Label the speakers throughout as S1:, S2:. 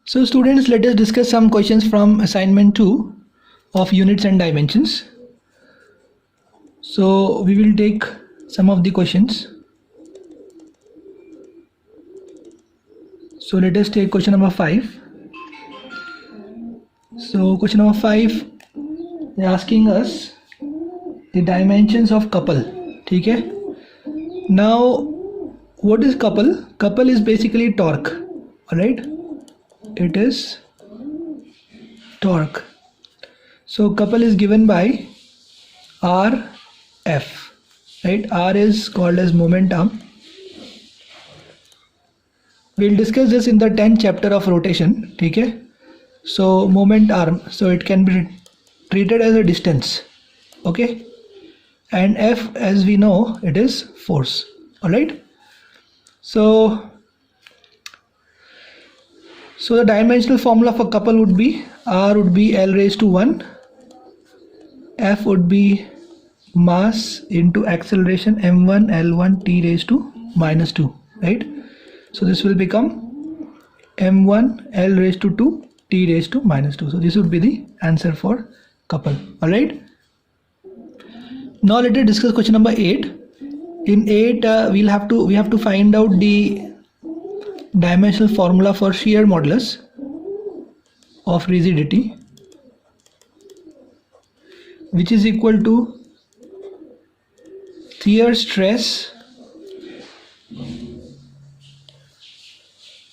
S1: So students, let us discuss some questions from assignment 2 of units and dimensions. So we will take some of the questions. So let us take question number 5. So question number 5, they are asking us the dimensions of couple. Okay. Now what is couple? Couple is basically torque. Alright. It is torque. So couple is given by RF, right? R is called as momentum. We'll discuss this in the 10th chapter of rotation. Okay. So moment arm, so it can be treated as a distance. Okay. And F, as we know, it is force. All right. So the dimensional formula for couple would be R would be L raised to 1, F would be mass into acceleration m1 L1 t raised to minus 2, right? So this will become m1 L raised to 2 t raised to minus 2. So this would be the answer for couple. All right. Now let us discuss question number 8. In 8, we have to find out the dimensional formula for shear modulus of rigidity, which is equal to shear stress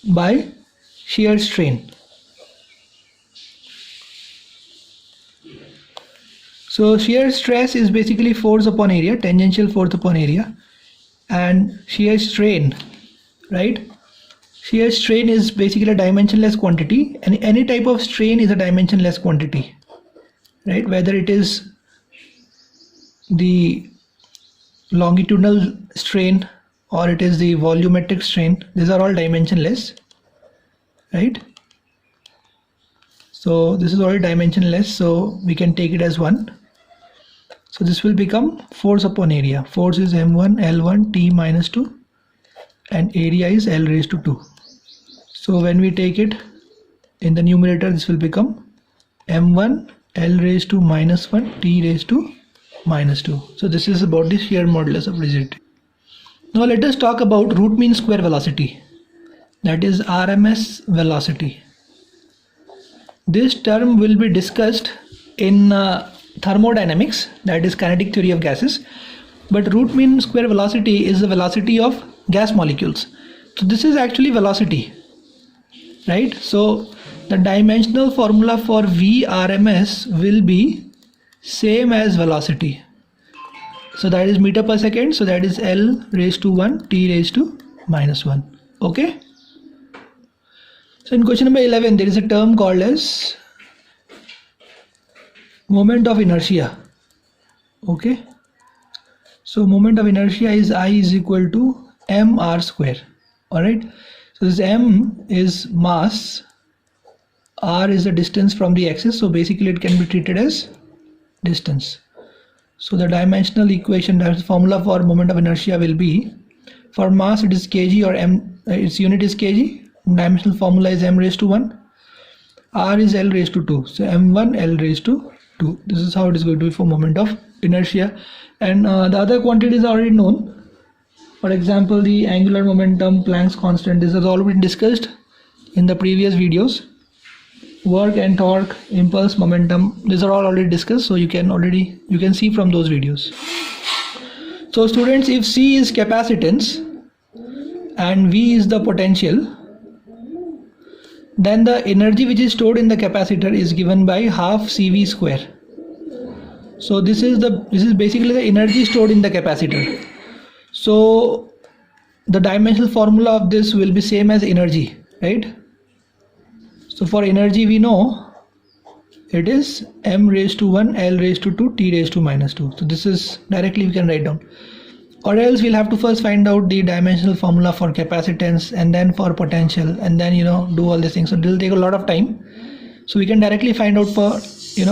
S1: by shear strain. So shear stress is basically force upon area, tangential force upon area, and shear strain, right? Shear strain is basically a dimensionless quantity, and any type of strain is a dimensionless quantity, right? Whether it is the longitudinal strain or it is the volumetric strain, these are all dimensionless, right? So this is all dimensionless, so we can take it as 1. So this will become force upon area. Force is m1 L1 t minus 2 and area is L raised to 2. So when we take it in the numerator, this will become m1 L raised to minus 1 t raised to minus 2. So this is about the shear modulus of rigidity. Now let us talk about root mean square velocity, that is RMS velocity. This term will be discussed in thermodynamics, that is kinetic theory of gases, but root mean square velocity is the velocity of gas molecules. So this is actually velocity, right? So the dimensional formula for VRMS will be same as velocity. So that is meter per second, so that is L raised to 1 t raised to minus 1. Okay. So in question number 11, there is a term called as moment of inertia. Okay. So moment of inertia is I is equal to mr square. Alright. So this m is mass, r is the distance from the axis, so basically it can be treated as distance. So the dimensional equation, that is formula for moment of inertia, will be, for mass it is kg, or m, its unit is kg, dimensional formula is m raised to 1, r is L raised to 2, so m1 L raised to 2. This is how it is going to be for moment of inertia. And the other quantities are already known. For example, the angular momentum, Planck's constant, this has already been discussed in the previous videos. Work and torque, impulse, momentum, these are all already discussed, so you can see from those videos. So students, if C is capacitance and V is the potential, then the energy which is stored in the capacitor is given by half CV square. So this is basically the energy stored in the capacitor. So the dimensional formula of this will be same as energy, right? So for energy we know it is m raised to 1 L raised to 2 t raised to minus 2. So this is directly we can write down. Or else we'll have to first find out the dimensional formula for capacitance and then for potential, and then do all these things. So it will take a lot of time. So we can directly find out for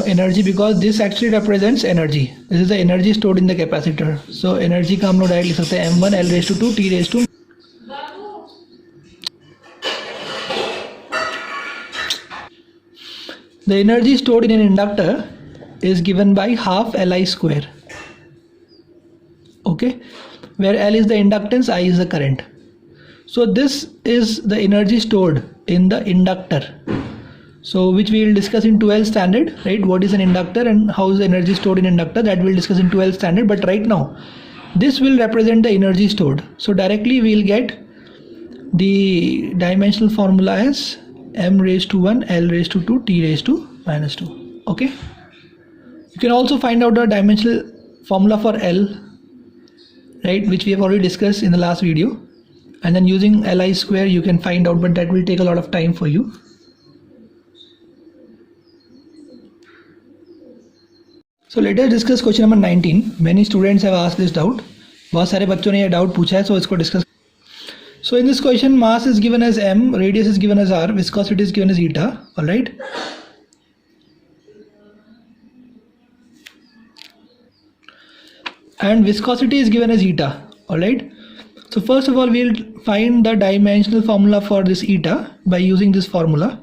S1: energy, because this actually represents energy. This is the energy stored in the capacitor. So energy का हम लोग direct लिख सकते हैं m1 L raised to 2 t raised to the energy stored in an inductor is given by half Li square. Okay, where L is the inductance, I is the current. So this is the energy stored in the inductor, so which we will discuss in 12th standard, right? What is an inductor and how is the energy stored in inductor, that we will discuss in 12th standard. But right now this will represent the energy stored, so directly we will get the dimensional formula as m raised to 1 L raised to 2 T raised to minus 2. Okay, you can also find out the dimensional formula for L, right, which we have already discussed in the last video, and then using Li square you can find out, but that will take a lot of time for you. So let us discuss question number 19. Many students have asked this doubt, बहुत सारे बच्चों ने ये doubt पूछा है, so इसको discuss. So in this question, mass is given as m, radius is given as r, viscosity is given as eta. All right. And viscosity is given as eta. All right. So first of all, we'll find the dimensional formula for this eta by using this formula.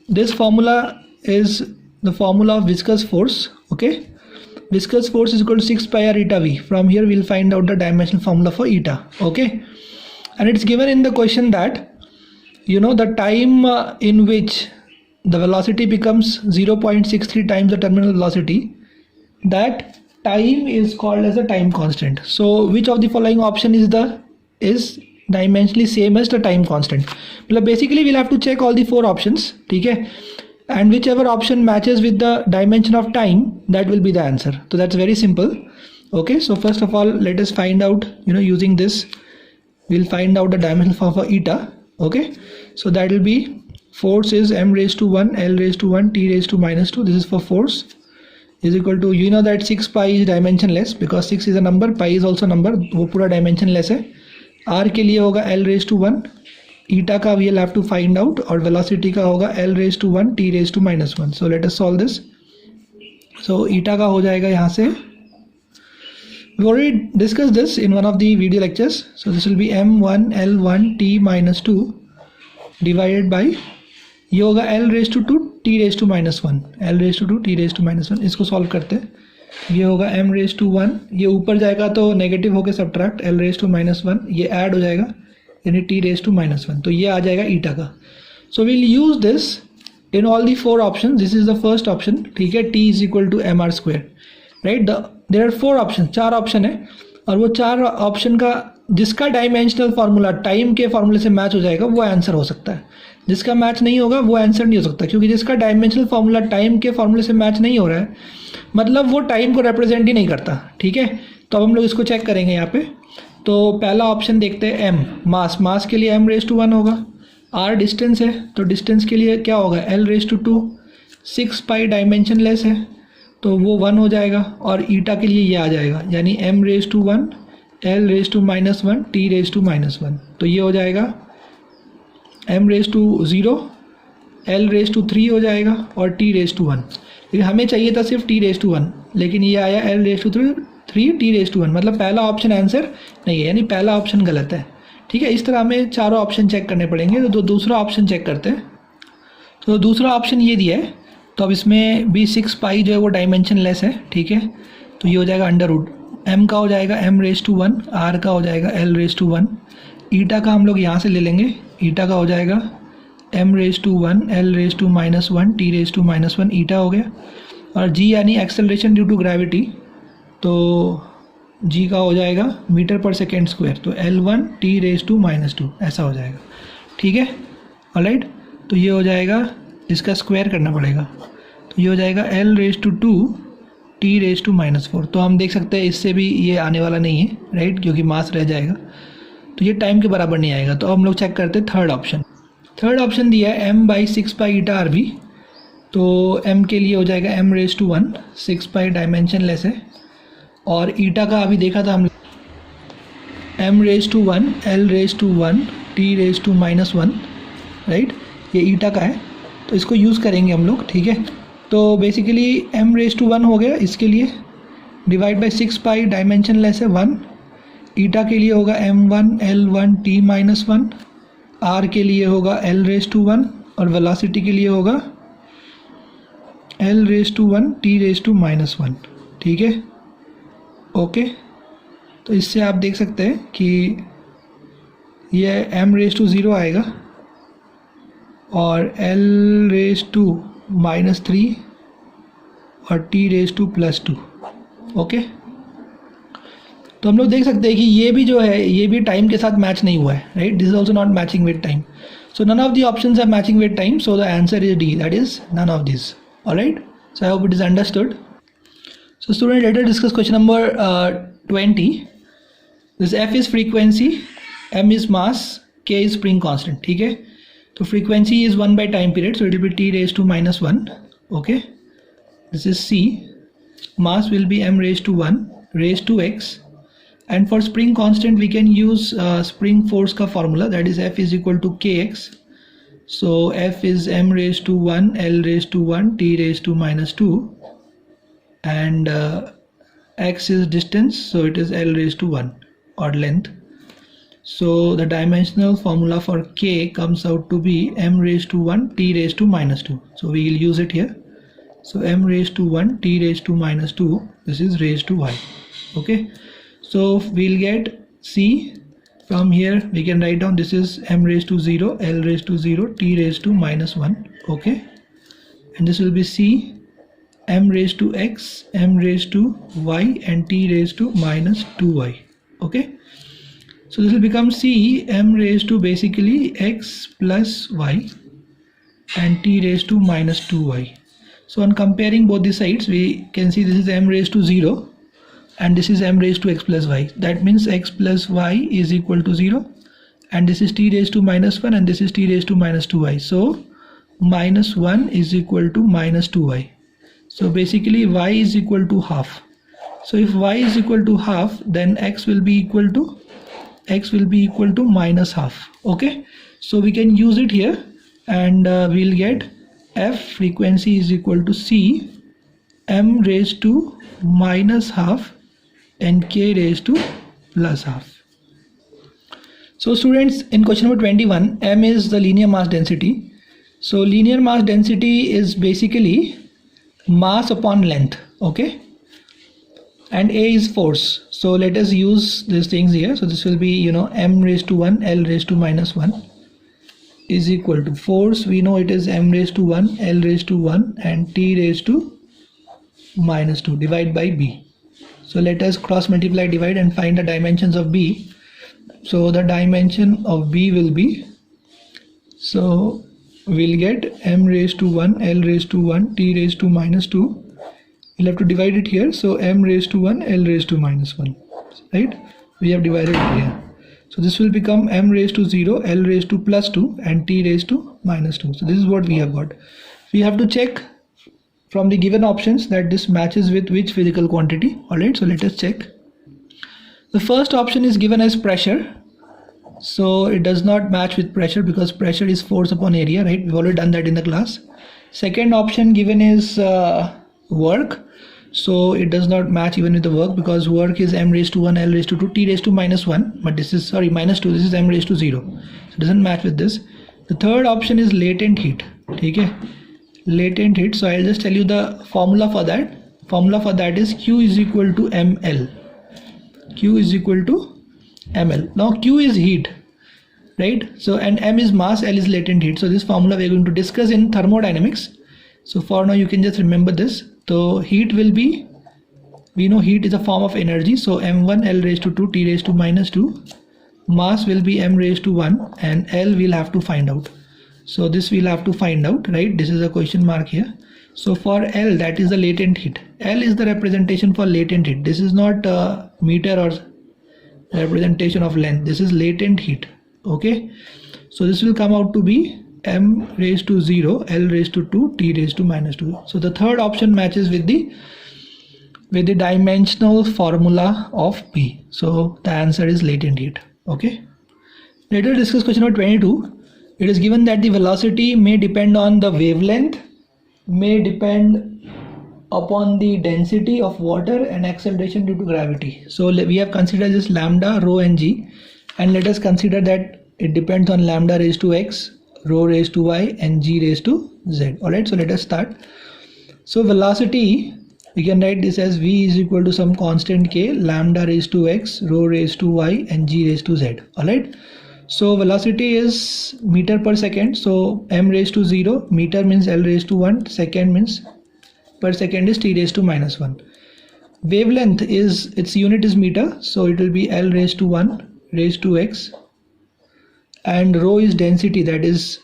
S1: This formula is the formula of viscous force. Okay. Viscous force is equal to 6 pi r eta v. From here, we'll find out the dimensional formula for eta. Okay. And it's given in the question that, you know, the time in which the velocity becomes 0.63 times the terminal velocity, that time is called as a time constant. So which of the following option is dimensionally same as the time constant? Well, basically we'll have to check all the 4 options, okay? And whichever option matches with the dimension of time, that will be the answer. So that's very simple. Okay, so first of all, let us find out, you know, using this we'll find out the dimensional formula for eta. Okay, so that will be force is m raised to 1 L raised to 1 T raised to minus 2. This is for force, is equal to, you know that 6 pi is dimensionless because 6 is a number, pi is also number, वो पूरा dimensionless है. R के लिए होगा L raised to 1, eta का we'll have to find out, और velocity का होगा L raised to 1 T raised to minus 1. So let us solve this. So eta का हो जाएगा यहाँ से, we already discussed this in one of the video lectures. So this will be m1 L1 T minus 2 divided by, ये होगा L raised to 2 T raised to minus 1, L raised to 2 T raised to minus 1. इसको solve करते हैं. ये होगा m raised to 1, ये ऊपर जाएगा तो नेगेटिव होकर subtract, L raised to minus 1, ये ऐड हो जाएगा यानी T raised to minus 1. तो ये आ जाएगा ईटा का. So we'll use this in all the 4 options. This is the first option, ठीक है. T is equal to mr square, right? There are 4 option, 4 option है, और वो 4 ऑप्शन का जिसका डायमेंशनल फार्मूला टाइम के फार्मूले से मैच हो जाएगा वो आंसर हो सकता है. जिसका मैच नहीं होगा वो आंसर नहीं हो सकता, क्योंकि जिसका डायमेंशनल फार्मूला टाइम के फार्मूले से मैच नहीं हो रहा है मतलब वो टाइम को रिप्रेजेंट ही नहीं करता. ठीक है, तो अब हम लोग इसको चेक करेंगे यहाँ पे. तो पहला ऑप्शन देखते हैं, एम मास, मास के लिए m रेज टू 1 होगा. r डिस्टेंस है तो डिस्टेंस के लिए क्या होगा, l raise to 2. 6 pi dimensionless है तो वो 1 हो जाएगा, और ईटा के लिए ये आ जाएगा यानी m raise to 1 l raise to minus 1 t raise to minus 1. तो ये हो जाएगा m raise to 0 l raise to 3 हो जाएगा और t रेज टू 1. लेकिन हमें चाहिए था सिर्फ t रेज टू 1, लेकिन ये आया l raise to 3 t raise to 1, मतलब पहला ऑप्शन आंसर नहीं है, यानी पहला ऑप्शन गलत है. ठीक है, इस तरह हमें चारों ऑप्शन चेक करने पड़ेंगे. तो दूसरा ऑप्शन चेक करते हैं. तो दूसरा ऑप्शन ये दिया है, तो अब इसमें भी 6 पाई जो है वो डायमेंशन लेस है. ठीक है, तो ये हो जाएगा अंडर रूट. एम का हो जाएगा m रेज टू 1, r का हो जाएगा l रेज टू 1, ईटा का हम लोग यहाँ से ले लेंगे. ईटा का हो जाएगा m raise to 1 l raise to minus 1 t raise to minus 1, eta हो गया. और g यानी एक्सेलरेशन ड्यू टू ग्रेविटी, तो g का हो जाएगा मीटर पर सेकेंड स्क्वायर, तो L1 t raise to minus 2 ऐसा हो जाएगा. ठीक है, ऑलराइट. तो ये हो जाएगा, इसका स्क्वायर करना पड़ेगा, तो ये हो जाएगा L raise to 2 t raise to minus 4. तो हम देख सकते हैं इससे भी ये आने वाला नहीं है, राइट, क्योंकि मास रह जाएगा, तो ये टाइम के बराबर नहीं आएगा. तो हम लोग चेक करते हैं थर्ड ऑप्शन. थर्ड ऑप्शन दिया है m by 6 pi eta r b, तो m के लिए हो जाएगा m raise to 1, 6 pi dimensionless है, और ईटा का अभी देखा था हम m raise to 1 l raise to 1 t raise to minus 1, right, ये ईटा का है, तो इसको यूज़ करेंगे हम लोग. ठीक है, तो बेसिकली m रेज टू 1 हो गया, इसके लिए divide by 6 pi dimensionless है 1. ईटा के लिए होगा m1 l1 t minus 1, r के लिए होगा l रेज टू 1, और वेलोसिटी के लिए होगा L raise to 1 T raise to -1, ठीक है। ओके, तो इससे आप देख सकते हैं कि ये m रेज टू 0 आएगा और L रेज टू -3 और T रेज टू +2। ओके, तो हम लोग देख सकते हैं कि ये भी जो है ये भी टाइम के साथ मैच नहीं हुआ है, right. This is also not matching with time, so none of the options are matching with time, so the answer is D, that is none of these. All right, so I hope it is understood. So student, let us discuss question number 20. This F is frequency, M is mass, K is spring constant, ठीक है। तो frequency is 1 by time period, so it will be T raised to -1. Okay, this is C. Mass will be M raised to 1 raised to X, and for spring constant we can use spring force का formula, that is F is equal to Kx. So F is M raised to 1 L raised to 1 T raised to -2, and X is distance, so it is L raised to 1 or length. So the dimensional formula for K comes out to be M raised to 1 T raised to -2. So we will use it here. So M raised to 1 T raised to -2, this is raised to Y. Okay, so we'll get C. From here we can write down this is M raised to 0 L raised to 0 T raised to -1. Okay, and this will be C, M raised to X, M raised to Y, and T raised to -2Y. Okay, so this will become C M raised to basically X plus Y and T raised to -2Y. So on comparing both the sides we can see this is M raised to 0 and this is M raised to X plus Y. That means X plus Y is equal to 0, and this is T raised to -1 and this is T raised to -2Y. So -1 is equal to -2Y. So basically Y is equal to half. So if Y is equal to half, then X will be equal to -half. Okay, so we can use it here, and we'll get F frequency is equal to C M raised to -half and K raised to +half. So students, in question number 21, M is the linear mass density. So linear mass density is basically mass upon length. Okay, and A is force. So let us use these things here. So this will be, M raised to 1 L raised to -1 is equal to force. We know it is M raised to 1 L raised to 1 and T raised to -2, divide by B. So let us cross multiply, divide, and find the dimensions of B. So the dimension of B will be, so we'll get M raised to 1 L raised to 1 T raised to -2. We'll have to divide it here. So M raised to 1 L raised to -1, right? We have divided it here. So this will become M raised to 0 L raised to +2 and T raised to -2. So this is what we have got. We have to check from the given options that this matches with which physical quantity. Alright, so let us check. The first option is given as pressure, so it does not match with pressure because pressure is force upon area, right? We've already done that in the class. Second option given is work, so it does not match even with the work because work is M raised to 1 L raised to 2 T raised to -1, but this is -2, this is M raised to 0, so it doesn't match with this. The third option is latent heat. Okay, latent heat. So I'll just tell you the formula for that. Formula for that is Q is equal to ml. Q is equal to ml. Now Q is heat, right? So and m is mass, L is latent heat. So this formula we're going to discuss in thermodynamics. So for now you can just remember this. So heat will be, we know heat is a form of energy, so m1 L raised to 2 T raised to -2. Mass will be m raised to 1 and L we'll have to find out. So this we'll have to find out, right? This is a question mark here. So for L, that is the latent heat. L is the representation for latent heat. This is not meter or representation of length. This is latent heat. Okay, so this will come out to be M raised to 0 L raised to 2 T raised to -2. So the third option matches with the dimensional formula of P. So the answer is latent heat. Okay, let us discuss question number 22. It is given that the velocity may depend on the wavelength, may depend upon the density of water, and acceleration due to gravity. So we have considered this lambda, rho and g, and let us consider that it depends on lambda raised to x, rho raised to y, and g raised to z. Alright, so let us start. So velocity, we can write this as v is equal to some constant k, lambda raised to x, rho raised to y, and g raised to z. Alright. So velocity is meter per second. So m raised to 0, meter means L raised to 1, second means per second is t raised to minus 1. Wavelength is, its unit is meter, so it will be L raised to 1 raised to x, and rho is density, that is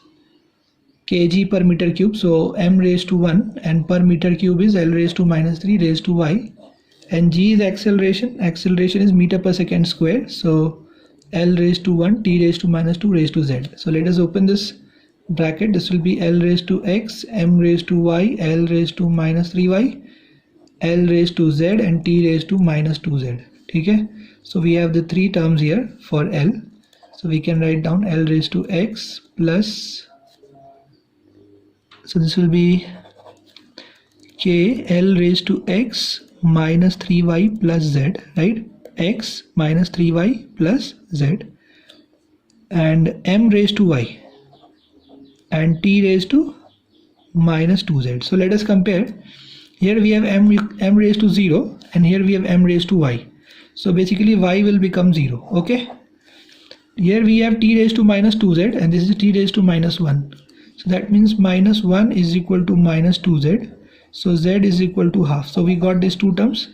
S1: kg per meter cube, so m raised to 1, and per meter cube is L raised to minus 3 raised to y, and g is acceleration, acceleration is meter per second square, so L raised to 1, t raised to minus 2 raised to z. So let us open this bracket. This will be L raised to x, m raised to y, L raised to minus 3y, L raised to z, and t raised to minus 2z. Okay, so we have the three terms here for L. So we can write down L raised to x plus, so this will be k L raised to x minus 3y plus z, right? X minus 3y plus z, and m raised to y, and t raised to minus 2z. So let us compare. Here we have m raised to 0, and here we have m raised to y. So basically y will become 0. Okay. Here we have t raised to minus 2z, and this is t raised to minus 1. So that means minus 1 is equal to minus 2z. So z is equal to half. So we got these two terms,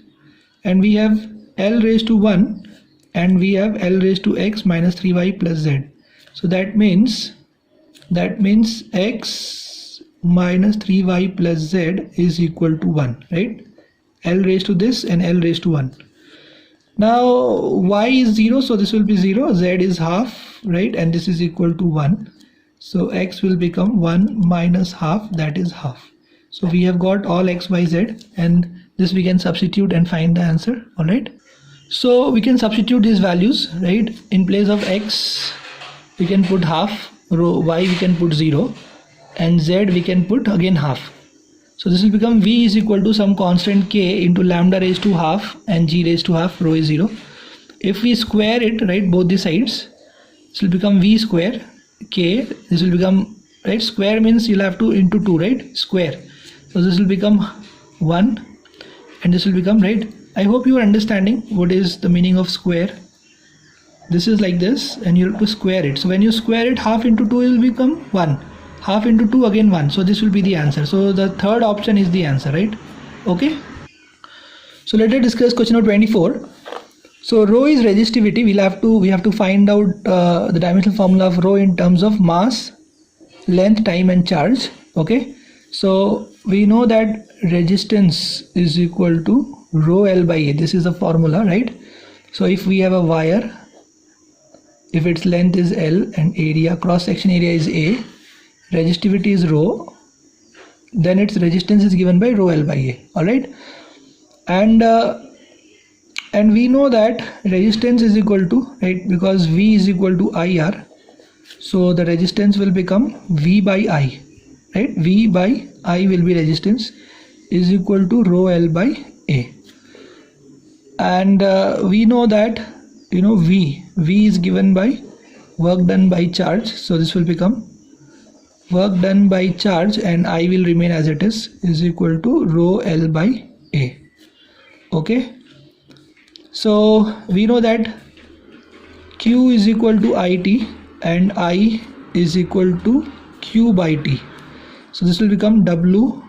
S1: and we have L raised to 1, and we have L raised to x minus 3y plus z. So that means x minus 3y plus z is equal to 1, right? L raised to this and L raised to 1. Now y is 0, so this will be 0, z is half, right? And this is equal to 1. So x will become 1 minus half, that is half. So we have got all x, y, z, and this we can substitute and find the answer. Alright. So we can substitute these values, right? In place of x, we can put half, rho, y we can put 0, and z we can put again half. So this will become v is equal to some constant k into lambda raised to half and g raised to half, rho is 0. If we square it, right, both the sides, this will become v square k. This will become, right, square means you'll have to into 2, right, square. So this will become 1, and this will become, right, I hope you are understanding what is the meaning of square. This is like this, and you have to square it. So when you square it, half into 2 will become 1. Half into 2 again 1. So this will be the answer. So the third option is the answer, right? Okay. So let us discuss question number 24. So rho is resistivity. We have to find out the dimensional formula of rho in terms of mass, length, time, and charge. Okay. So we know that resistance is equal to rho L by A. This is the formula, right? So if we have a wire, if its length is L and area, cross section area is A, resistivity is rho, then its resistance is given by rho L by A. Alright, and we know that resistance is equal to, right, because V is equal to IR, so the resistance will become V by I, right? V by I will be resistance, is equal to rho L by A. And we know that, you know, V is given by work done by charge, so this will become work done by charge, and I will remain as it is equal to rho L by A. Okay, so we know that Q is equal to IT and I is equal to Q by T. So this will become W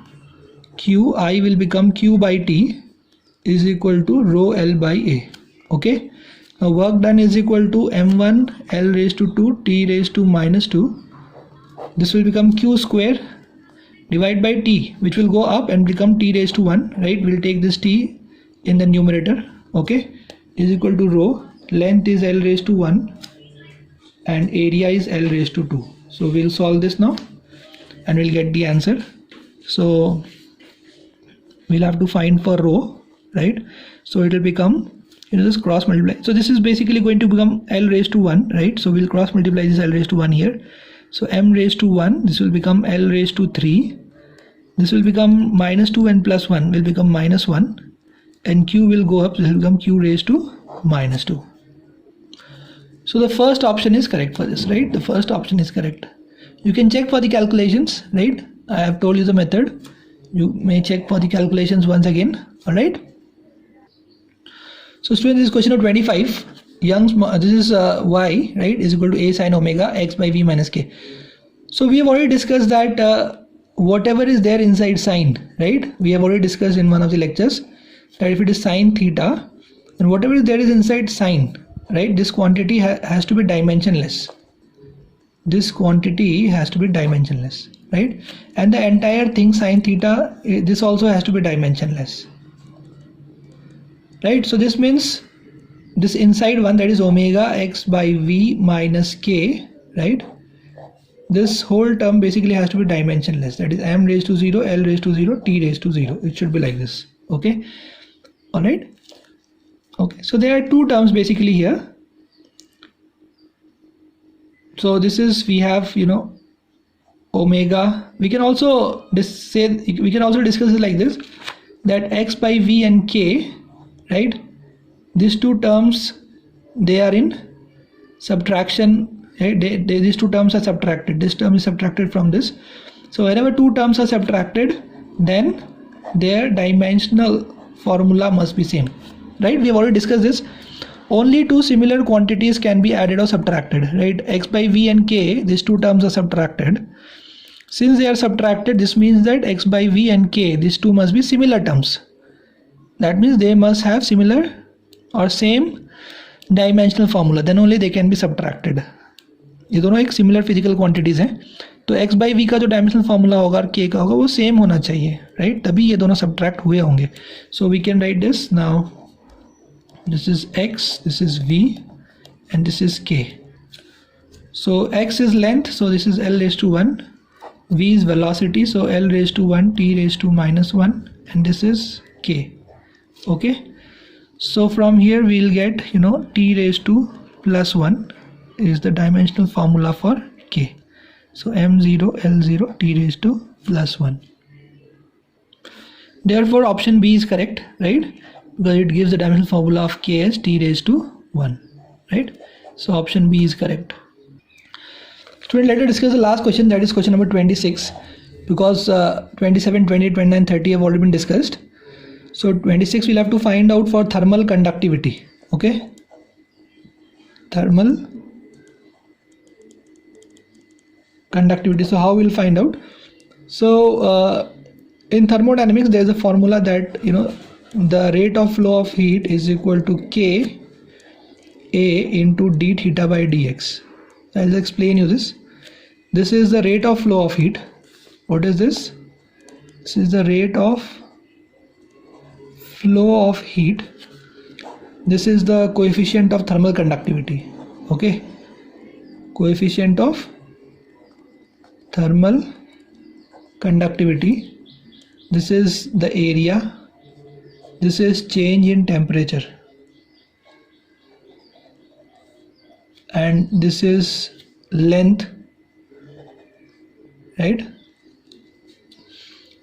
S1: Q, I will become Q by T is equal to rho L by A. Okay, now work done is equal to M1 L raised to 2 T raised to minus 2. This will become Q square divided by T, which will go up and become T raised to 1, right? We'll take this T in the numerator. Okay, is equal to rho, length is L raised to 1 and area is L raised to 2. So we'll solve this now and we'll get the answer. So we'll have to find for rho, right? So it will become, you know, this cross multiply. So this is basically going to become L raised to 1, right? So we'll cross multiply this L raised to 1 here. So m raised to 1, this will become L raised to 3. This will become minus 2 and plus 1 will become minus 1. And Q will go up, this will become Q raised to minus 2. So the first option is correct for this, right? The first option is correct. You can check for the calculations, right? I have told you the method. You may check for the calculations once again. All right. So students, this is question of 25. Young's, this is y, right, is equal to a sine omega x by v minus k. So we have already discussed that whatever is there inside sine, right? We have already discussed in one of the lectures that if it is sine theta, and whatever is there is inside sine, right, this quantity has to be dimensionless. This quantity has to be dimensionless, right? And the entire thing sine theta, this also has to be dimensionless, right? So this means this inside one, that is omega x by v minus k, right? This whole term basically has to be dimensionless, that is m raised to 0, l raised to 0, t raised to 0. It should be like this. Okay, all right. Okay, so there are two terms basically here. So this is, we have, you know, omega. We can also discuss it like this, that x by v and k, right, these two terms, they are in subtraction, right? These two terms are subtracted. This term is subtracted from this. So whenever two terms are subtracted, then their dimensional formula must be same, right? We have already discussed this. Only two similar quantities can be added or subtracted, right? X by v and k, these two terms are subtracted. Since they are subtracted, this means that x by v and k, these two must be similar terms. That means they must have similar or same dimensional formula, then only they can be subtracted. ये दोनों एक similar physical quantities हैं, तो x by v का जो dimensional formula होगा और k का होगा वो same होना चाहिए, right? तभी ये दोनों subtract हुए होंगे. So we can write this now. This is x, this is v, and this is k. So x is length, so this is l raised to 1. V is velocity, so l raised to 1, t raised to minus 1, and this is k. Okay, so from here we'll get, you know, t raised to plus 1 is the dimensional formula for k. So m0 l0 t raised to plus 1. Therefore option B is correct, right? Because it gives the dimensional formula of k as t raised to 1, right? So option B is correct. Student, let us discuss the last question, that is question number 26, because 27, 28, 29, 30 have already been discussed. So 26 we'll have to find out for thermal conductivity. Okay, thermal conductivity. So how we'll find out? So in thermodynamics there is a formula that, you know, the rate of flow of heat is equal to K A into d theta by dx. I'll explain you this. This is the rate of flow of heat. What is this? This is the rate of flow of heat. This is the coefficient of thermal conductivity. Okay, coefficient of thermal conductivity. This is the area. This is change in temperature, and this is length, right,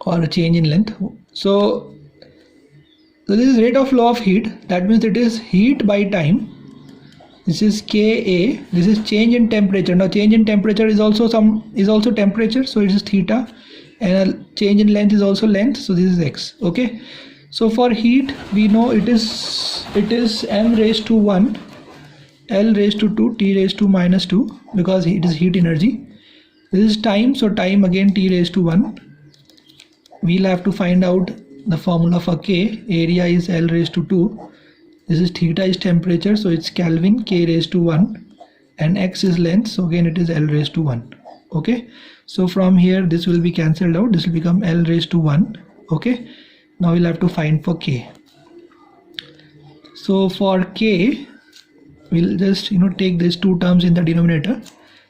S1: or a change in length. So this is rate of flow of heat, that means it is heat by time. This is Ka, this is change in temperature. Now change in temperature is also temperature, so it is theta, and a change in length is also length, so this is x. Okay, so for heat we know it is m raised to 1, l raised to 2, t raised to minus 2, because it is heat energy. This is time, so time again t raised to 1. We'll have to find out the formula for K. Area is L raised to 2. This is theta is temperature, so it's Kelvin, K raised to 1, and X is length, so again it is L raised to 1. Okay, so from here this will be cancelled out, this will become L raised to 1. Okay, now we'll have to find for K. So for K we'll just, you know, take these two terms in the denominator.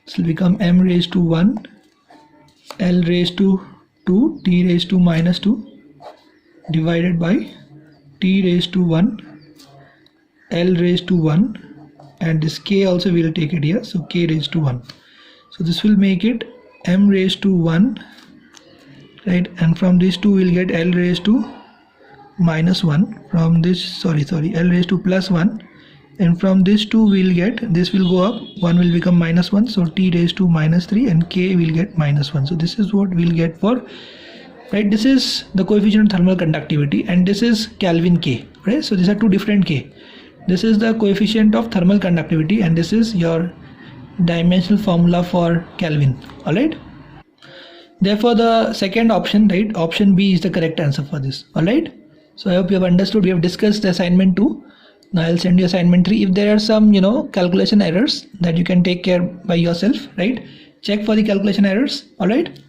S1: This will become m raised to 1, L raised to 2, t raised to minus 2 divided by t raised to 1, L raised to 1, and this K also we will take it here, so K raised to 1. So this will make it m raised to 1, right, and from these two we'll get L raised to minus 1, from this L raised to plus 1, and from this 2 we'll get, this will go up, 1 will become -1, so t raised to -3, and k will get -1. So this is what we'll get for right? This is the coefficient of thermal conductivity and this is Kelvin K, right? So these are two different K. This is the coefficient of thermal conductivity and this is your dimensional formula for Kelvin. All right. Therefore, the second option, right, option B is the correct answer for this. All right. So I hope you have understood. We have discussed the assignment 2. Now I'll send you assignment 3. If there are some, calculation errors that you can take care by yourself, right? Check for the calculation errors. All right.